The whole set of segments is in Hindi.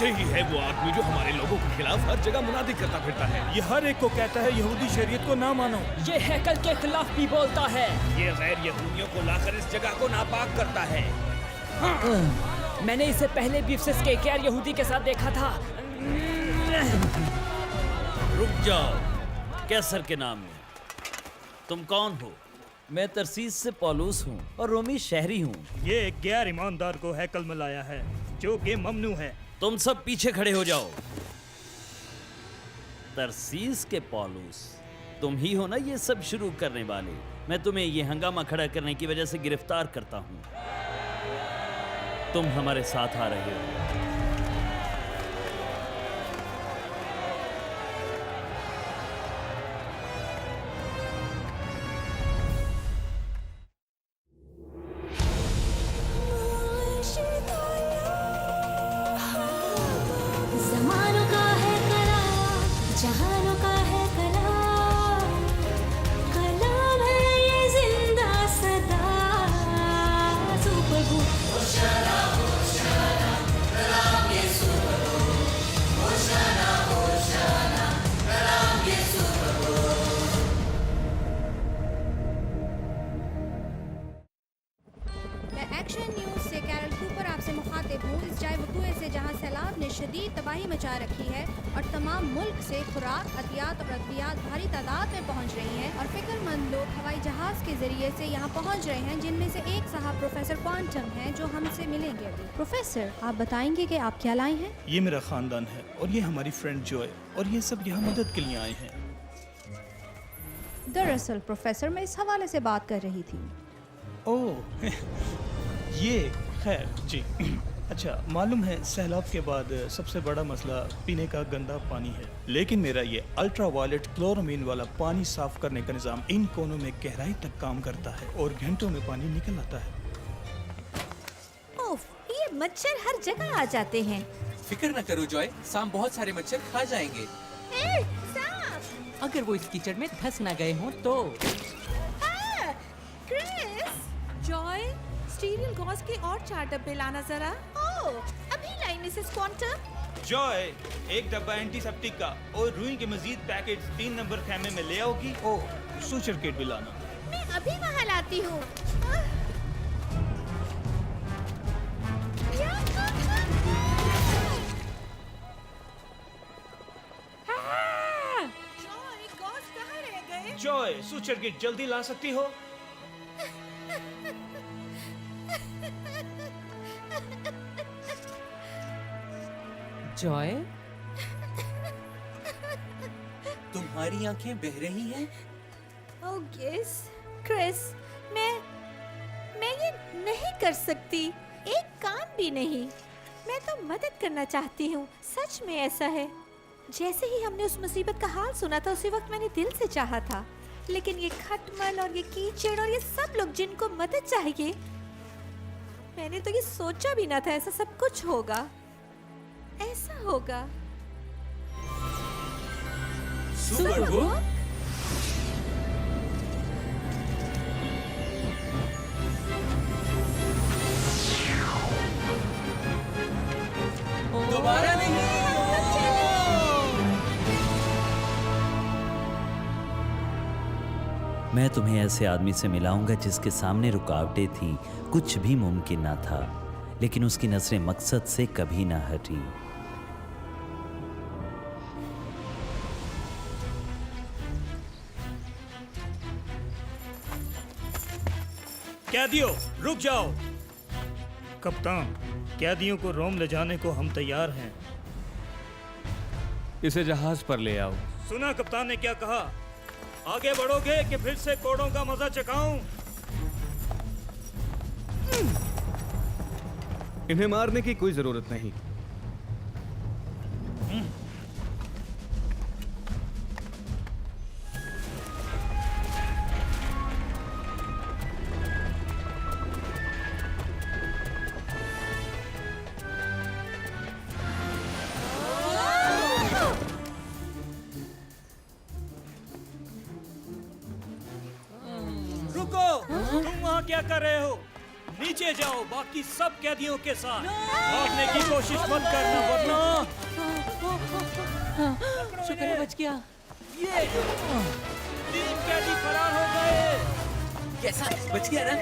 यही है वो आदमी जो हमारे लोगों के खिलाफ हर जगह मुनादी करता फिरता है। ये हर एक को कहता है यहूदी शरीयत को ना मानो। ये हैकल के खिलाफ भी बोलता है। ये गैर यहूदियों को लाकर इस जगह को नापाक करता है। मैंने इसे पहले बीफसिस के गैर यहूदी के साथ देखा था। रुक जाओ, कैसर के नाम में। तुम कौन हो? मैं तरसीस से पौलुस हूँ और रोमी शहरी हूँ। ये एक गैर ईमानदार को हैकल में लाया है जो कि ममनू है। तुम सब पीछे खड़े हो जाओ। तरसीस के पौलुस, तुम ही हो ना ये सब शुरू करने वाले? मैं तुम्हें ये हंगामा खड़ा करने की वजह से गिरफ्तार करता हूँ। तुम हमारे साथ आ रहे हो। ज़मानों का है कलाम, जहानों का है कलाम, कलाम है ये जिंदा सदा। सुप्रभु होशाना होशाना, कलाम यीशु प्रभु। होशाना होशाना, कलाम यीशु प्रभु। मैं एक्शन न्यूज से कैरल कूपर आपसे मुखातिब हूँ। इस जाए वकूए से जहाँ सैलाब ने शदीद तबाही मचा रखी है और तमाम मुल्क से खुराक, अतियात और अद्वियात भारी तादाद में पहुँच रही हैं और फिक्रमंद लोग हवाई जहाज के जरिए से यहाँ पहुँच रहे हैं, जिनमें से एक साहब प्रोफेसर क्वांटम हैं जो हमसे मिलेंगे अभी। प्रोफेसर, आप बताएंगे कि आप क्या लाए हैं? ये मेरा खानदान है और ये हमारी फ्रेंड जॉय, और ये सब यहाँ मदद के लिए आए हैं। दरअसल प्रोफेसर, मैं इस हवाले से बात कर रही थी। ओह ये खैर जी। अच्छा, मालूम है सैलाब के बाद सबसे बड़ा मसला पीने का गंदा पानी है, लेकिन मेरा ये अल्ट्रा वायलेट क्लोरामीन वाला पानी साफ करने का निज़ाम इन कोनों में गहराई तक काम करता है और घंटों में पानी निकल आता है। ओफ, ये मच्छर हर जगह आ जाते हैं। फिक्र न करो जॉय, शाम बहुत सारे मच्छर खा जाएंगे। अगर वो इस कीचड़ में धंस न गए हों तो। क्रिस, जॉय, स्टीरियल गॉस के और 4 डब्बे लाना जरा। ओह, अभी लाई मिसेस क्वांटम। जॉय, एक डब्बा एंटीसेप्टिक का और रुई के मजीद पैकेट 3 नंबर खैमे में ले आओगी। ओह, सूचर किट भी लाना। मैं अभी वहाँ लाती हूँ। जॉय, गॉस कहाँ रह गए? जॉय, सूचर किट जल्दी ला सकती हो? जॉय, तुम्हारी आंखें बह रही हैं। ओह गिस, क्रिस, मैं ये नहीं कर सकती, एक काम भी नहीं। मैं तो मदद करना चाहती हूँ, सच में ऐसा है। जैसे ही हमने उस मुसीबत का हाल सुना था, उसी वक्त मैंने दिल से चाहा था, लेकिन ये खटमल और ये कीचड़ और ये सब लोग जिनको मदद चाहिए, मैंने तो ये सोचा भी ना था ऐसा सब कुछ होगा, ऐसा होगा। सुपरबुक? दोबारा नहीं। मैं तुम्हें ऐसे आदमी से मिलाऊंगा जिसके सामने रुकावटें थीं, कुछ भी मुमकिन ना था, लेकिन उसकी नजरें मकसद से कभी ना हटी। कैदियों, रुक जाओ। कप्तान, कैदियों को रोम ले जाने को हम तैयार हैं। इसे जहाज पर ले आओ। सुना कप्तान ने क्या कहा? आगे बढ़ोगे कि फिर से कोड़ों का मजा चखाऊं? इन्हें मारने की कोई जरूरत नहीं। रुको, तुम वहाँ क्या कर रहे हो? नीचे जाओ बाकी सब कैदियों के साथ। भागने की कोशिश मत करना वरना शुक्र है बच गया। ये 3 कैदी फरार हो गए। कैसा बच गया ना?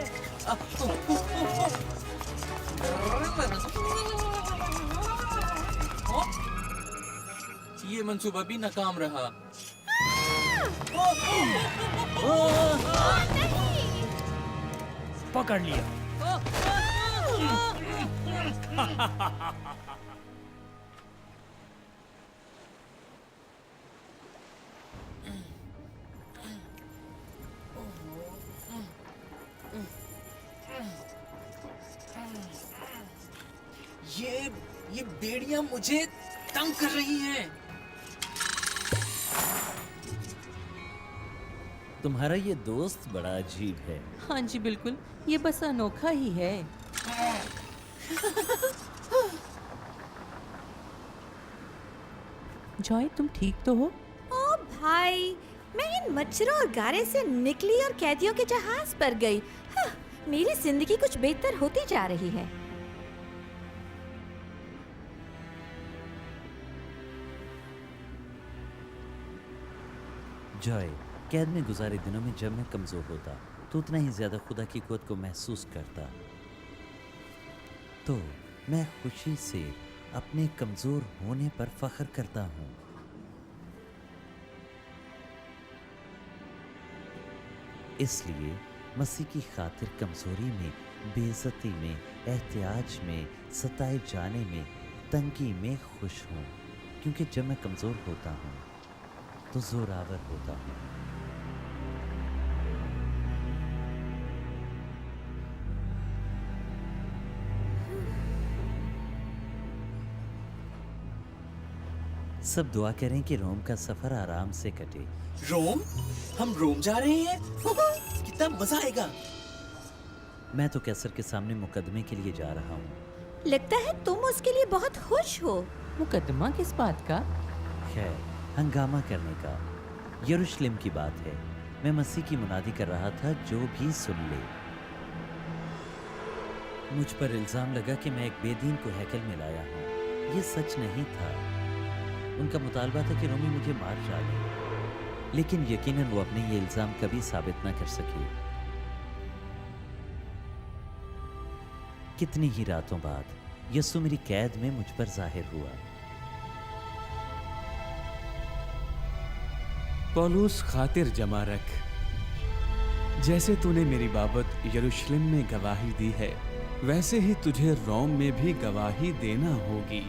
ये मंसूबा भी नाकाम रहा। पकड़ लिया। ये बेड़ियां मुझे तंग कर रही हैं। तुम्हारा ये दोस्त बड़ा अजीब है। हाँ जी बिल्कुल, ये बस अनोखा ही है। जॉय तुम ठीक तो हो? ओ भाई, मैं इन मच्छरों और गारे से निकली और कैदियों के जहाज पर गई। हाँ, मेरी जिंदगी कुछ बेहतर होती जा रही है। जॉय, कैद में गुजारे दिनों में जब मैं कमजोर होता तो उतना ही ज्यादा खुदा की कुव्वत को महसूस करता। तो मैं खुशी से अपने कमजोर होने पर फख्र करता हूँ। इसलिए मसीह की खातिर कमजोरी में, बेइज्जती में, एहतियाज में, सताए जाने में, तंगी में खुश हूँ, क्योंकि जब मैं कमजोर होता हूँ तो जोरावर होता हूँ। सब दुआ करें कि रोम का सफर आराम से कटे। रोम? हम रोम जा रहे हैं? कितना मजा आएगा। मैं तो कैसर के सामने मुकदमे के लिए जा रहा हूँ। लगता है तुम उसके लिए बहुत खुश हो। मुकदमा किस बात का? खैर, हंगामा करने का। यरूशलेम की बात है। मैं मसीह की मुनादी कर रहा था, जो भी सुन ले। मुझ पर इल्जाम लगा कि मैं एक बेदीन को हैकल में लाया हूँ। ये सच नहीं था। उनका मुतालबा था कि रोमी मुझे मार डाले, लेकिन यकीनन वो अपने ये इल्जाम कभी साबित ना कर सके। कितनी ही रातों बाद यीशु मेरी कैद में मुझ पर जाहिर हुआ। पौलुस, खातिर जमा रख। जैसे तूने मेरी बाबत यरूशलेम में गवाही दी है, वैसे ही तुझे रोम में भी गवाही देना होगी।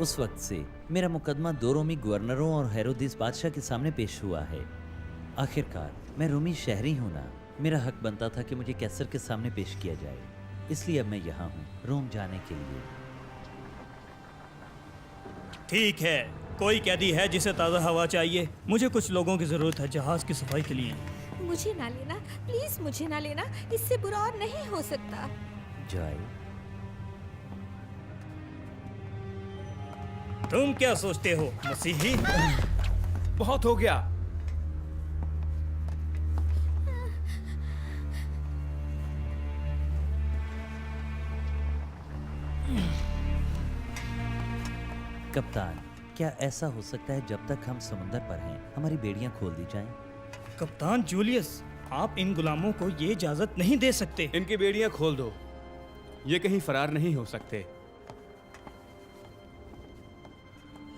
उस वक्त से मेरा मुकदमा 2 रोमी गवर्नरों और हेरोदिस बादशाह के सामने पेश हुआ है। आखिरकार मैं रोमी शहरी हूं ना। मेरा हक बनता था कि मुझे कैसर के सामने पेश किया जाए। इसलिए अब मैं यहाँ हूँ, रोम जाने के लिए। ठीक है, कोई कैदी है जिसे ताज़ा हवा चाहिए? मुझे कुछ लोगों की ज़रूरत है जहाज़ की सफाई के लिए। मुझे ना लेना, प्लीज मुझे ना लेना। इससे बुरा और नहीं हो सकता। जॉय, तुम क्या सोचते हो मसीही? बहुत हो गया। कप्तान, क्या ऐसा हो सकता है जब तक हम समुंदर पर हैं हमारी बेड़ियां खोल दी जाएं? कप्तान जूलियस, आप इन गुलामों को ये इजाज़त नहीं दे सकते। इनकी बेड़ियां खोल दो। ये कहीं फरार नहीं हो सकते।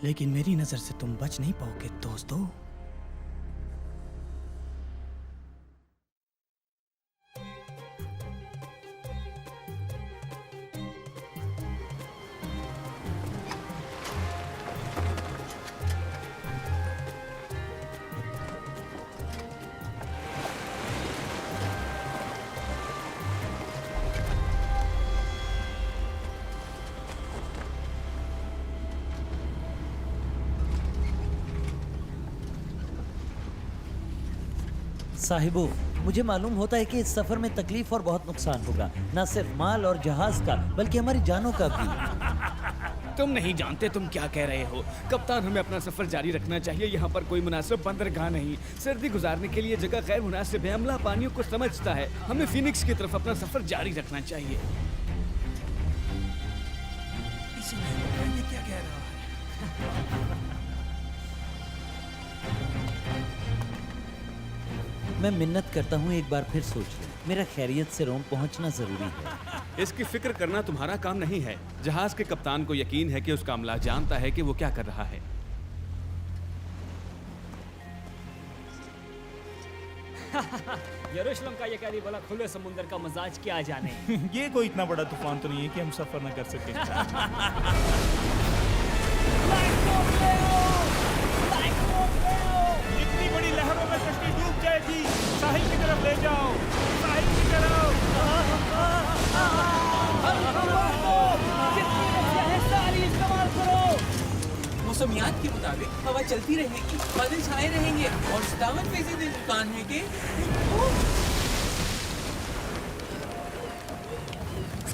लेकिन मेरी नज़र से तुम बच नहीं पाओगे दोस्तों। साहिबो, मुझे मालूम होता है कि इस सफर में तकलीफ और बहुत नुकसान होगा, न सिर्फ माल और जहाज का बल्कि हमारी जानों का भी। तुम नहीं जानते तुम क्या कह रहे हो। कप्तान, हमें अपना सफर जारी रखना चाहिए। यहाँ पर कोई मुनासिब बंदरगाह नहीं। सर्दी गुजारने के लिए जगह गैर मुनासिब है। अमला पानियों को समझता है। हमें फिनिक्स की तरफ अपना सफर जारी रखना चाहिए। ये क्या कह रहा है? मैं मिन्नत करता हूँ, एक बार फिर सोच लो। मेरा खैरियत से रोम पहुँचना जरूरी है। इसकी फिक्र करना तुम्हारा काम नहीं है। जहाज के कप्तान को यकीन है कि उसका अमला जानता है कि वो क्या कर रहा है। यरूशलेम का ये कैदी बोला खुले समुंदर का मजाज क्या जाने। ये कोई इतना बड़ा तूफान तो नहीं है कि हम सफर न कर सकें। इतनी बड़ी लहरों में कश्ती डूब जाएगी। साहिल की तरफ ले जाओ, साहिल की तरफ। मौसमियात के मुताबिक हवा चलती रहेगी, बादल छाए रहेंगे और 57% इम्कान है कि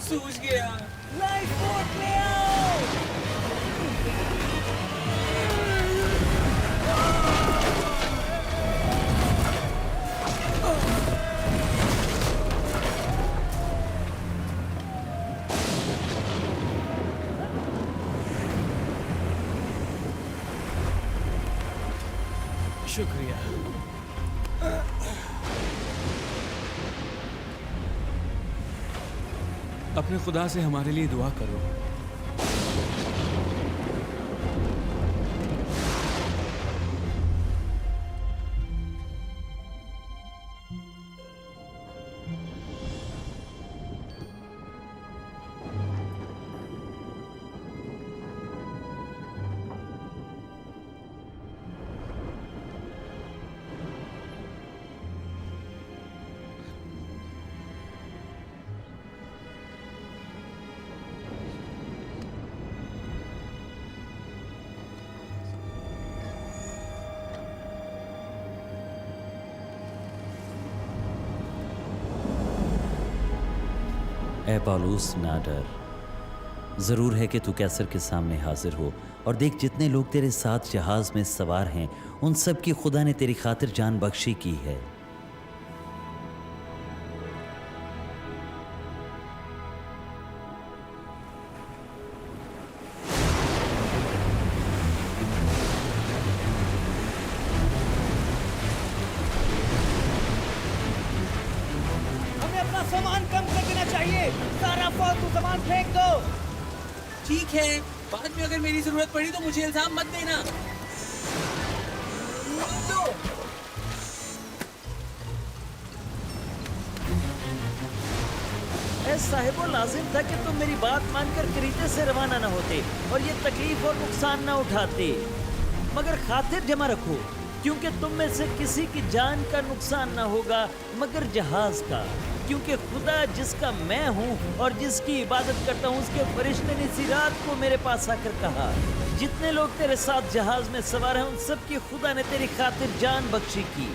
सूझ गया। शुक्रिया। अपने खुदा से हमारे लिए दुआ करो। ए पौलुस, ना डर। ज़रूर है कि तू कैसर के सामने हाजिर हो, और देख जितने लोग तेरे साथ जहाज में सवार हैं उन सब की खुदा ने तेरी खातिर जान बख्शी की है। हमें अपना सामान कम कर देना चाहिए। सारा फालतू सामान फेंक दो। ठीक है, बाद में अगर मेरी जरूरत पड़ी तो मुझे इल्जाम मत देना। साहिबो, लाजिम था कि तुम मेरी बात मानकर क्रीते से रवाना न होते और ये तकलीफ और नुकसान न उठाते, मगर खातिर जमा रखो, क्योंकि तुम में से किसी की जान का नुकसान न होगा मगर जहाज का। क्योंकि खुदा जिसका मैं हूँ और जिसकी इबादत करता हूँ, उसके फरिश्ते ने इसी रात को मेरे पास आकर कहा, जितने लोग तेरे साथ जहाज में सवार हैं उन सब की खुदा ने तेरी खातिर जान बख्शी की।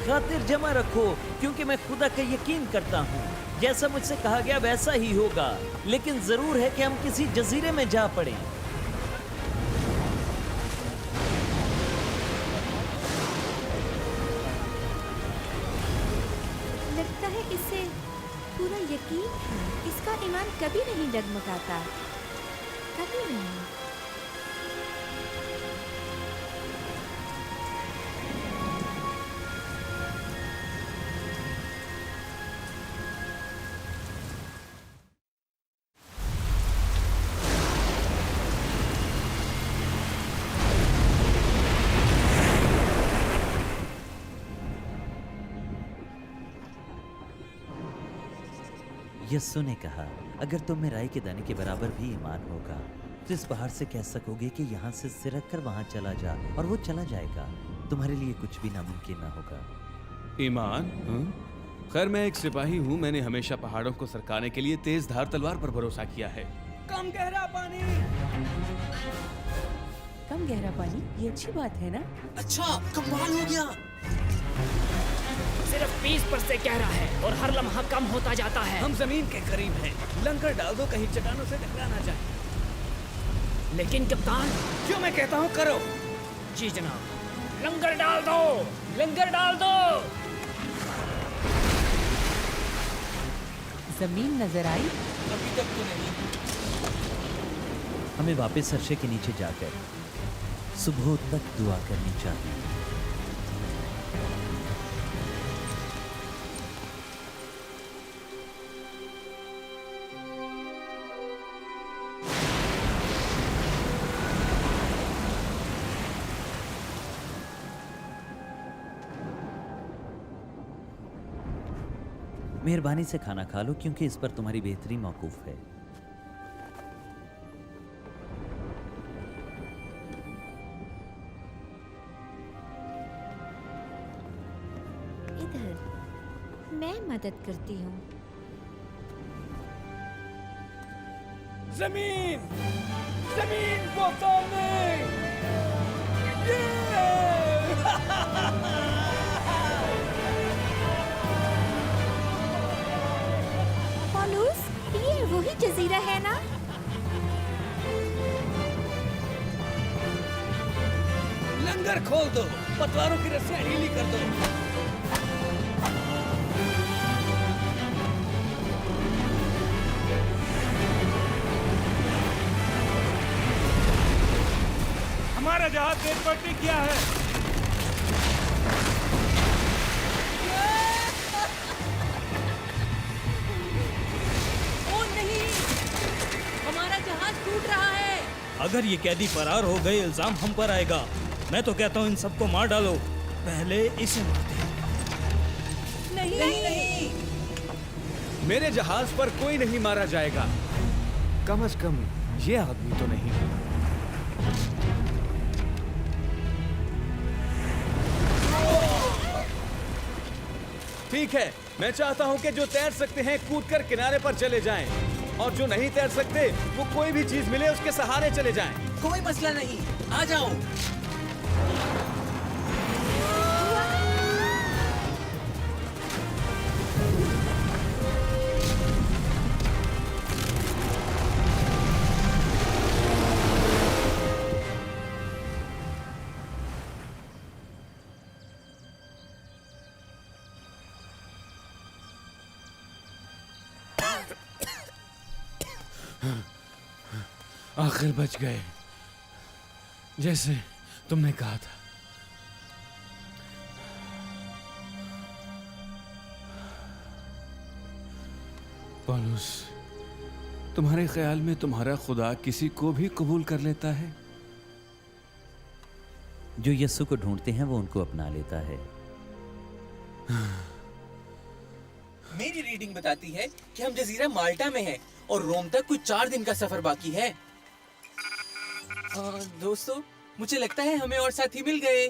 खातिर जमा रखो, क्योंकि मैं खुदा का यकीन करता हूँ। जैसा मुझसे कहा गया वैसा ही होगा, लेकिन जरूर है कि हम किसी जजीरे में जा पड़े। लगता है इसे पूरा यकीन है। इसका ईमान कभी नहीं डगमगाता, कभी नहीं। यस्सु ने कहा, अगर तुम में राई के दाने के बराबर भी ईमान होगा तो इस पहाड़ से कह सकोगे कि यहाँ से सिरक कर वहाँ चला जा, और वो चला जाएगा। तुम्हारे लिए कुछ भी नामुमकिन ना होगा। ईमान? खैर, मैं एक सिपाही हूँ। मैंने हमेशा पहाड़ों को सरकाने के लिए तेज धार तलवार पर भरोसा किया है। कम गहरा पानी। कम गहरा पानी, ये अच्छी बात है ना? अच्छा, कमाल हो गया। सिर्फ 20% गहरा है और हर लम्हा कम होता जाता है। हम जमीन के करीब हैं। लंगर डाल दो, कहीं चट्टानों से टकरा ना जाए। लेकिन कप्तान, जो मैं कहता हूँ करो। जी जनाब। लंगर डाल दो, लंगर डाल दो। जमीन नजर आई? अभी तक तो नहीं। हमें वापस अर्शे के नीचे जाकर सुबह तक दुआ करनी चाहिए। मेहरबानी से खाना खा लो क्योंकि इस पर तुम्हारी बेहतरी मौकूफ है। इधर मैं मदद करती हूँ। जमीन, जमीन को सामने। पॉलुस, ये वही जजीरा है ना? लंगर खोल दो, पतवारों की रस्सियां ढीली कर दो। हमारा जहाज गेट पर टिक गया है। ओ नहीं, हमारा जहाज टूट रहा है। अगर ये कैदी फरार हो गए, इल्जाम हम पर आएगा। मैं तो कहता हूँ इन सबको मार डालो। पहले इसे मारते हैं। नहीं, नहीं। मेरे जहाज पर कोई नहीं मारा जाएगा, कम से कम ये आदमी तो नहीं। ठीक है, मैं चाहता हूं कि जो तैर सकते हैं कूदकर किनारे पर चले जाएं, और जो नहीं तैर सकते वो कोई भी चीज मिले उसके सहारे चले जाएं। कोई मसला नहीं, आ जाओ। आखिर बच गए, जैसे तुमने कहा था। पौलुस, तुम्हारे ख्याल में तुम्हारा खुदा किसी को भी कबूल कर लेता है? जो यस्सु को ढूंढते हैं वो उनको अपना लेता है। मेरी रीडिंग बताती है कि हम जजीरा माल्टा में हैं और रोम तक कुछ 4 दिन का सफर बाकी है। दोस्तों, मुझे लगता है हमें और साथी मिल गए।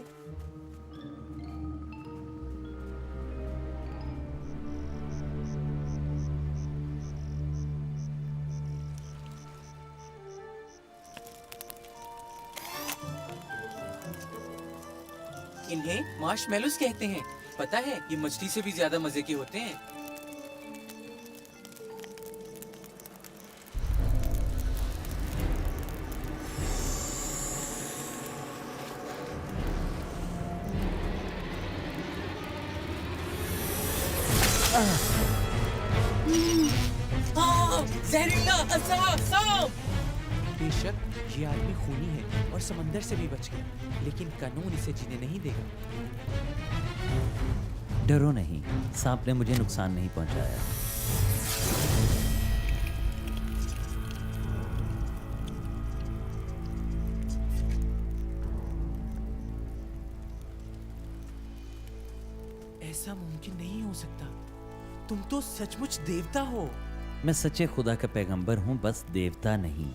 इन्हें मार्शमेलोस कहते हैं। पता है, ये मछली से भी ज्यादा मजे के होते हैं। जहरीला सांप। बेशक ये आदमी खूनी है और समंदर से भी बच गया, लेकिन कानून इसे जीने नहीं देगा। डरो नहीं, सांप ने मुझे नुकसान नहीं पहुंचाया। ऐसा मुमकिन नहीं हो सकता। तुम तो सचमुच देवता हो। मैं सच्चे खुदा का पैगंबर हूँ, बस देवता नहीं।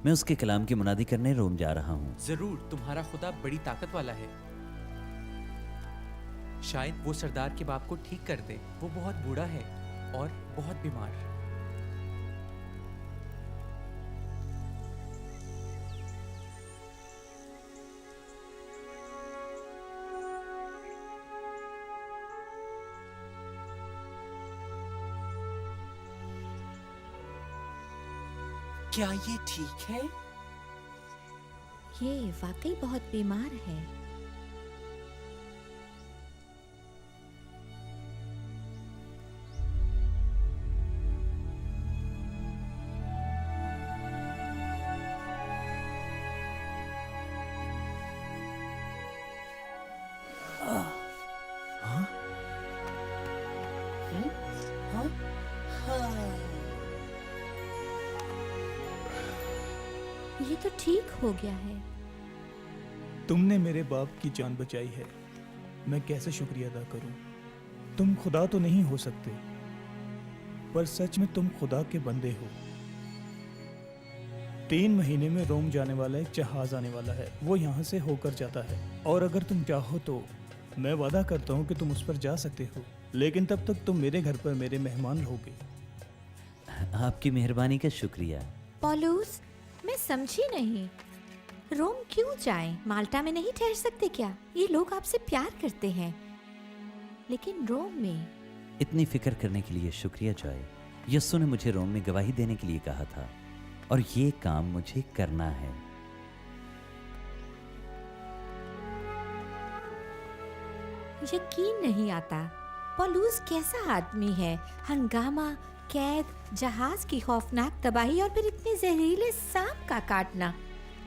मैं उसके कलाम की मुनादी करने रोम जा रहा हूँ। जरूर, तुम्हारा खुदा बड़ी ताकत वाला है। शायद वो सरदार के बाप को ठीक कर दे। वो बहुत बूढ़ा है और बहुत बीमार। क्या ये ठीक है? ये वाकई बहुत बीमार है। ये तो ठीक हो गया है। तुमने मेरे बाप की जान बचाई है, मैं कैसे शुक्रिया अदा करूं? तुम खुदा तो नहीं हो सकते, पर सच में तुम खुदा के बंदे हो। 3 महीने में रोम जाने वाला एक जहाज आने वाला है, वो यहाँ से होकर जाता है, और अगर तुम चाहो तो मैं वादा करता हूँ कि तुम उस पर जा सकते हो, लेकिन तब तक तुम मेरे घर पर मेरे मेहमान रहोगे। आपकी मेहरबानी का शुक्रिया। पॉलूस, मैं समझी नहीं, रोम क्यों जाएं? माल्टा में नहीं ठहर सकते क्या? ये लोग आपसे प्यार करते हैं, लेकिन रोम में। इतनी फिक्र करने के लिए शुक्रिया जॉय। यस्सु ने मुझे रोम में गवाही देने के लिए कहा था, और ये काम मुझे करना है। यकीन नहीं आता, पॉलूस कैसा आदमी है। हंगामा, कैद, जहाज की खौफनाक तबाही और फिर इतने जहरीले सांप का काटना।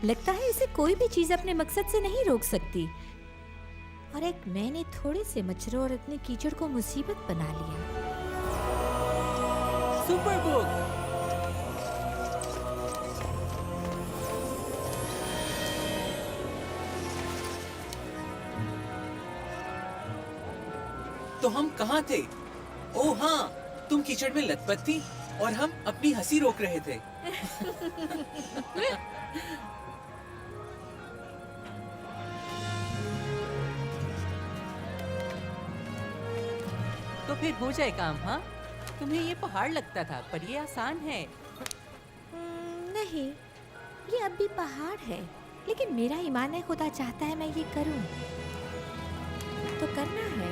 लगता है इसे कोई भी चीज अपने मकसद से नहीं रोक सकती। और एक मैंने थोड़े से मच्छरों और इतने कीचड़ को मुसीबत बना लिया। Super book. तो हम कहाँ थे? ओह हाँ, तुम कीचड़ में लथपथ थी और हम अपनी हंसी रोक रहे थे। तो फिर हो जाए काम। हाँ, तुम्हें ये पहाड़ लगता था, पर ये आसान है। नहीं, ये अब भी पहाड़ है, लेकिन मेरा ईमान है खुदा चाहता है मैं ये करूं, तो करना है।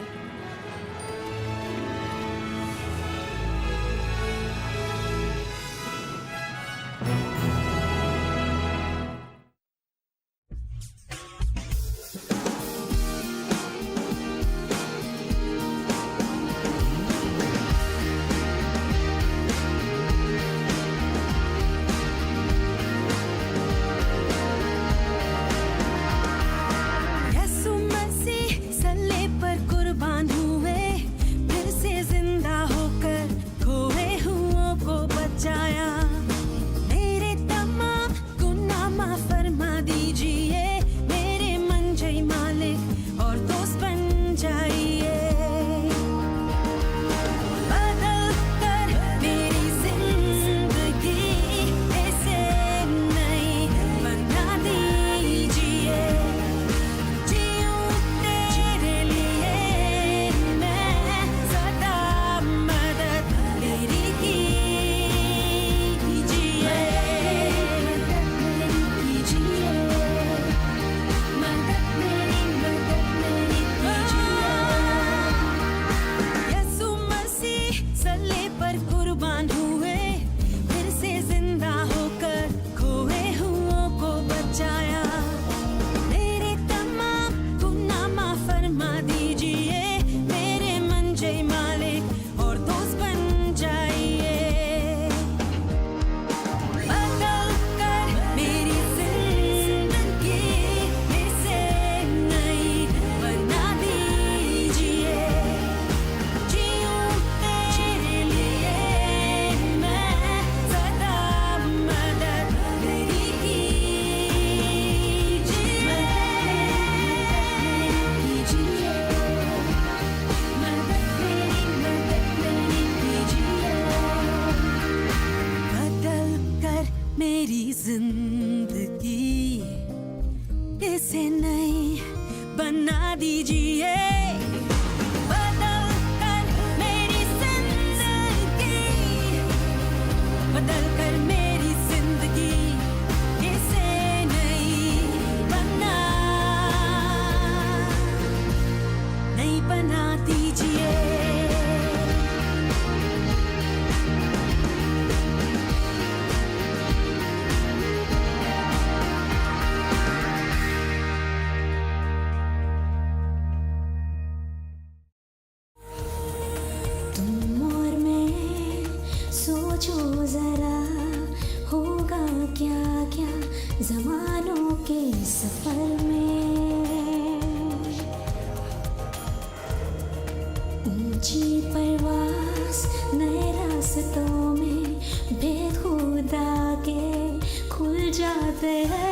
यसु मसीह सल्ले पर कुर्बान हुए, फिर से जिंदा होकर खोए हुओं को बचाया। मेरे तमाम गुनाह माफ फरमा दीजिए, मेरे मंजई मालिक और दोस्त बन जाइए। बदल कर मेरी जिंदगी ऐसे नई बना दीजिए। जीऊं तेरे लिए मैं सदा, मदद मेरी कीजिए, मदद मेरी कीजिए। यसु मसीह सल्ले पर कुर्बान हुए, फिर से जिंदा होकर खोए हुओं को बचाया। मेरे तमाम गुनाह माफ फरमा दीजिए, मेरे मंजई मालिक और दोस्त बन जाइए। बदल कर मेरी जिंदगी ऐसे नई बना दीजिए। जीऊं तेरे लिए मैं सदा, मदद मेरी कीजिए, बदल कर मेरी जिंदगी इसे नई बना दीजिए। बदल कर मेरी जिंदगी, बदल कर मेरी जिंदगी इसे नई बना दीजिए। सोचो जरा होगा क्या क्या जमानों के सफर में। ऊंची परवास नए रास्तों में बेखुदा के खुल जाते हैं